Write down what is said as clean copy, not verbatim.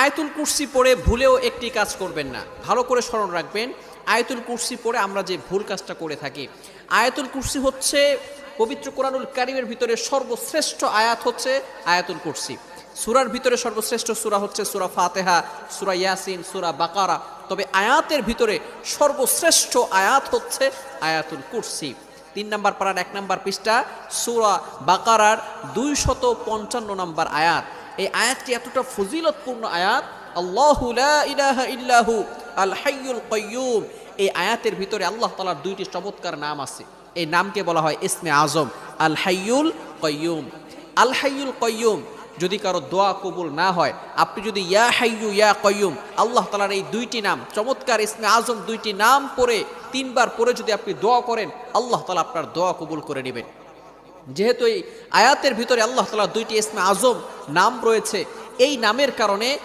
আয়াতুল কুরসি পড়ে ভুলেও একটি কাজ করবেন না, ভালো করে স্মরণ রাখবেন। আয়াতুল কুরসি পড়ে আমরা যে ভুল কাজটা করে থাকি, আয়াতুল কুরসি হচ্ছে পবিত্র কোরআনুল কারীমের ভিতরে সর্বশ্রেষ্ঠ আয়াত হচ্ছে আয়াতুল কুরসি। সূরার ভিতরে সর্বশ্রেষ্ঠ সূরা হচ্ছে সূরা ফাতিহা, সূরা ইয়াসিন, সূরা বাকারা, তবে আয়াতের ভিতরে সর্বশ্রেষ্ঠ আয়াত হচ্ছে আয়াতুল কুরসি। 3 নম্বর পারার 1 নম্বর পৃষ্ঠা সূরা বাকারার 255 নম্বর আয়াত। এই আয়াতটি এতটা ফজিলতপূর্ণ আয়াত, আল্লাহু লা ইলাহা ইল্লাহু আল হাইয়ুল কাইয়্যুম। এই আয়াতের ভিতরে আল্লাহ তাআলার 2টি চমৎকার নাম আছে। এই নামকে বলা হয় ইসমে আজম, আল হাইয়ুল কাইয়্যুম। আল হাইয়ুল কাইয়্যুম যদি কারো দোয়া কবুল না হয়, আপনি যদি ইয়া হাইয়ু ইয়া কাইয়্যুম আল্লাহ তাআলার এই 2টি নাম চমৎকার ইসমে আজম 2টি নাম পড়ে 3 বার পড়ে যদি আপনি দোয়া করেন, আল্লাহ তাআলা আপনার দোয়া কবুল করে নেবেন। যেহেতু এই আয়াতের ভিতরে আল্লাহ তাআলা 2টি ইসমে আজম নাম রয়েছে, এই নামের কারণে